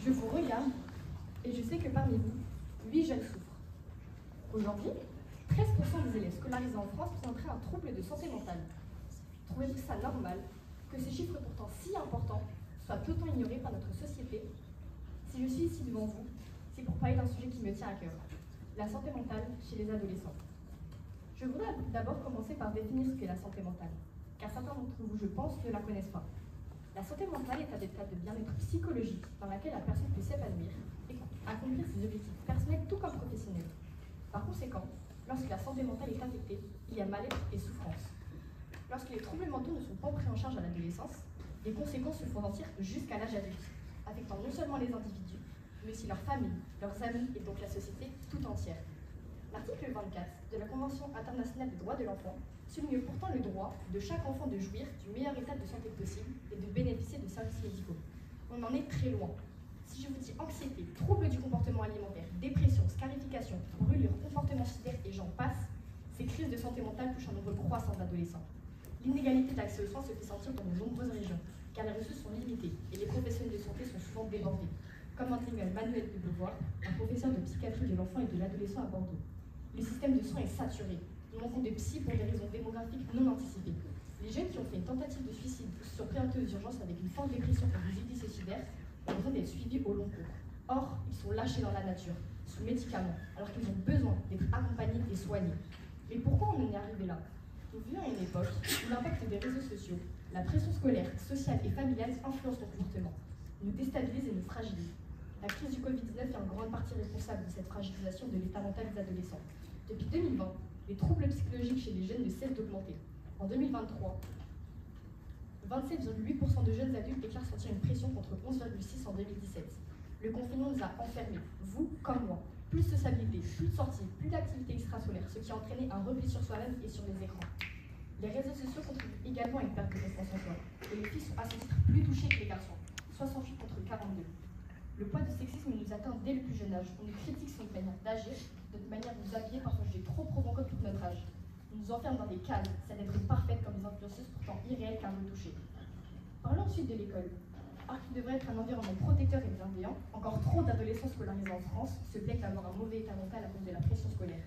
Je vous regarde et je sais que parmi vous, 8 jeunes souffrent. Aujourd'hui, 13% des élèves scolarisés en France présenteraient un trouble de santé mentale. Trouvez-vous ça normal que ces chiffres pourtant si importants soient autant ignorés par notre société? Si je suis ici devant vous, c'est pour parler d'un sujet qui me tient à cœur, la santé mentale chez les adolescents. Je voudrais d'abord commencer par définir ce qu'est la santé mentale, car certains d'entre vous, je pense, ne la connaissent pas. La santé mentale est un état de bien-être psychologique dans laquelle la personne peut s'épanouir et accomplir ses objectifs personnels tout comme professionnels. Par conséquent, lorsque la santé mentale est affectée, il y a mal-être et souffrance. Lorsque les troubles mentaux ne sont pas pris en charge à l'adolescence, les conséquences se font sentir jusqu'à l'âge adulte, affectant non seulement les individus, mais aussi leurs familles, leurs amis et donc la société tout entière. L'article 24 de la Convention internationale des droits de l'enfant souligne pourtant le droit de chaque enfant de jouir du meilleur état de santé possible et de bénéficier de services médicaux. On en est très loin. Si je vous dis anxiété, troubles du comportement alimentaire, dépression, scarification, brûlure, comportement suicidaire et j'en passe, ces crises de santé mentale touchent un nombre croissant d'adolescents. L'inégalité d'accès aux soins se fait sentir dans de nombreuses régions, car les ressources sont limitées et les professionnels de santé sont souvent débordés. Comme intègre Manuel de Beauvoir, un professeur de psychiatrie de l'enfant et de l'adolescent à Bordeaux. Le système de soins est saturé. Nous manquons de psy pour des raisons démographiques non anticipées. Les jeunes qui ont fait une tentative de suicide ou se sont présentés aux urgences avec une forte dépression ou des idées suicidaires ont besoin d'être suivis au long cours. Or, ils sont lâchés dans la nature, sous médicaments, alors qu'ils ont besoin d'être accompagnés et soignés. Mais pourquoi on en est arrivé là? Nous vivons à une époque où l'impact des réseaux sociaux, la pression scolaire, sociale et familiale influencent nos comportements, nous déstabilisent et nous fragilisent. La crise du Covid-19 est en grande partie responsable de cette fragilisation de l'état mental des adolescents. Depuis 2020, les troubles psychologiques chez les jeunes ne cessent d'augmenter. En 2023, 27,8% de jeunes adultes déclarent sentir une pression contre 11,6% en 2017. Le confinement nous a enfermés, vous comme moi. Plus de sociabilité, plus de sorties, plus d'activités extrascolaires, ce qui a entraîné un repli sur soi-même et sur les écrans. Les réseaux sociaux contribuent également à une perte de confiance en soi. Et les filles sont à ce titre plus touchées que les garçons, 68 contre 42. Le poids du sexisme nous atteint dès le plus jeune âge. On nous critique sur notre manière d'agir, notre manière de nous habiller, parfois jugée trop provocante pour notre âge. On nous enferme dans des cases, celle d'être parfaite comme des influenceuses pourtant irréelles car retouchées. Parlons ensuite de l'école. Alors qu'il devrait être un environnement protecteur et bienveillant, encore trop d'adolescents scolarisés en France se plaignent d'avoir un mauvais état mental à cause de la pression scolaire.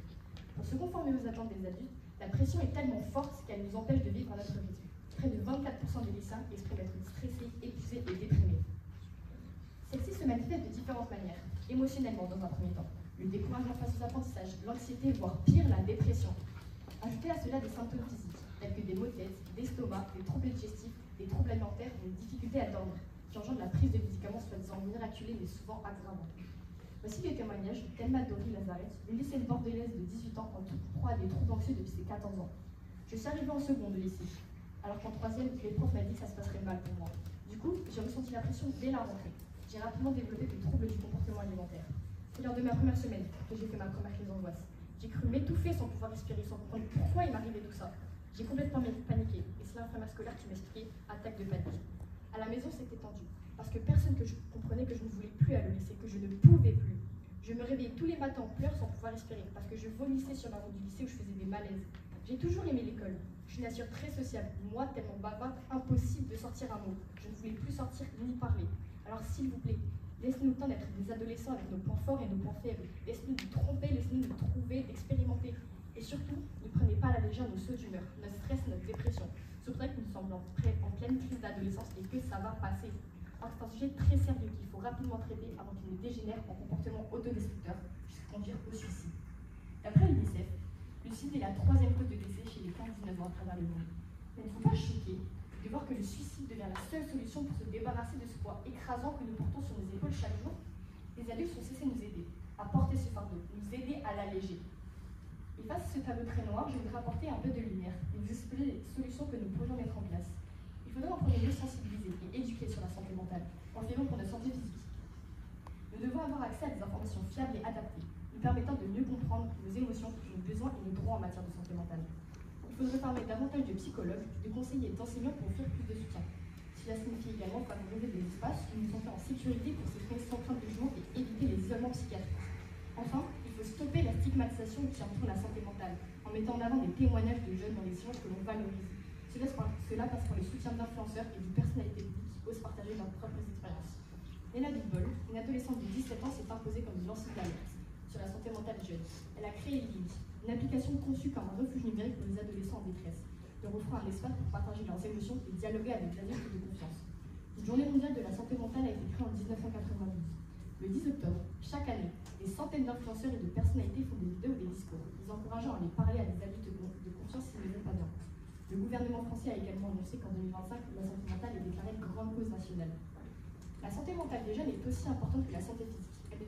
Pour se conformer aux attentes des adultes, la pression est tellement forte qu'elle nous empêche de vivre à notre rythme. Près de 24% des lycéens expriment être stressés, épuisés et déprimés. Celle-ci se manifeste de différentes manières, émotionnellement dans un premier temps, le découragement face aux apprentissages, l'anxiété, voire pire, la dépression. Ajoutez à cela des symptômes physiques, tels que des maux de tête, d'estomac, des troubles digestifs, des troubles alimentaires ou des difficultés à dormir, qui engendrent la prise de médicaments soi-disant miraculés mais souvent aggravants. Voici le témoignage d'Elma Dori Lazareth, une lycéenne bordelaise de 18 ans en toute proie à des troubles anxieux depuis ses 14 ans. Je suis arrivée en seconde de lycée, alors qu'en troisième, les profs m'ont dit que ça se passerait mal pour moi. Du coup, j'ai ressenti la pression dès la rentrée. J'ai rapidement développé des troubles du comportement alimentaire. C'est lors de ma première semaine que j'ai fait ma première crise d'angoisse. J'ai cru m'étouffer sans pouvoir respirer, sans comprendre pourquoi il m'arrivait tout ça. J'ai complètement paniqué, et c'est l'infirmière scolaire qui m'expliquait attaque de panique. À la maison, c'était tendu, parce que personne que je comprenait que je ne voulais plus aller au lycée, que je ne pouvais plus. Je me réveillais tous les matins en pleurs sans pouvoir respirer, parce que je vomissais sur la route du lycée où je faisais des malaises. J'ai toujours aimé l'école. Je suis une nature très sociable, moi tellement bavarde, impossible de sortir un mot. Je ne voulais plus sortir ni parler. Alors s'il vous plaît, laissez-nous le temps d'être des adolescents avec nos points forts et nos points faibles. Laissez-nous nous tromper, laissez-nous nous trouver, d'expérimenter. Et surtout, ne prenez pas à la légère nos sauts d'humeur, notre stress, notre dépression. Surtout que nous sommes en pleine crise d'adolescence et que ça va passer. Alors c'est un sujet très sérieux qu'il faut rapidement traiter avant qu'il ne dégénère en comportement autodestructeur jusqu'à conduire au suicide. D'après l'UNICEF, le suicide est la 3e cause de décès chez les 15-19 ans à travers le monde. Mais il ne faut pas choquer de voir que le suicide devient la seule solution pour se débarrasser de ce poids écrasant que nous portons sur nos épaules chaque jour. Les adultes sont censés nous aider à porter ce fardeau, nous aider à l'alléger. Et face à ce tableau très noir, je voudrais apporter un peu de lumière et vous expliquer les solutions que nous pourrions mettre en place. Il faudrait en premier lieu sensibiliser et éduquer sur la santé mentale, en faisant pour notre santé physique. Nous devons avoir accès à des informations fiables et adaptées, nous permettant de mieux comprendre nos émotions, nos besoins et nos droits en matière de santé mentale. Il faudrait parler davantage de psychologues, de conseillers et d'enseignants pour offrir plus de soutien. Cela signifie également favoriser des espaces qui nous sont faits en sécurité pour s'exprimer sans crainte de jugement et éviter les isolements psychiatriques. Enfin, il faut stopper la stigmatisation qui entoure la santé mentale, en mettant en avant des témoignages de jeunes dans les sciences que l'on valorise. Cela passe par le soutien d'influenceurs et de personnalités publiques qui osent partager leurs propres expériences. Léna Bidbol, une adolescente de 17 ans, s'est imposée comme une lanceur d'alerte sur la santé mentale des jeunes. Elle a créé Lily, une application conçue comme un refuge numérique pour les adolescents en détresse, leur offrant un espace pour partager leurs émotions et dialoguer avec des adultes de confiance. Une journée mondiale de la santé mentale a été créée en 1992. Le 10 octobre, chaque année, des centaines d'influenceurs et de personnalités font des vidéos ou des discours, les encourageant à aller parler à des adultes de confiance s'ils ne vont pas bien. Le gouvernement français a également annoncé qu'en 2025, la santé mentale est déclarée grande cause nationale. La santé mentale des jeunes est aussi importante que la santé physique. Elle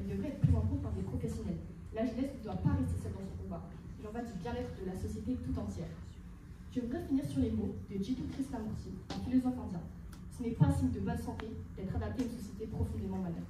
devrait être prise en compte par des professionnels. La jeunesse ne doit pas rester seule dans son combat. Il en va du bien-être de la société tout entière. Je voudrais finir sur les mots de Jiddu Krishnamurti, un philosophe indien. Ce n'est pas un signe de bonne santé d'être adapté à une société profondément malade.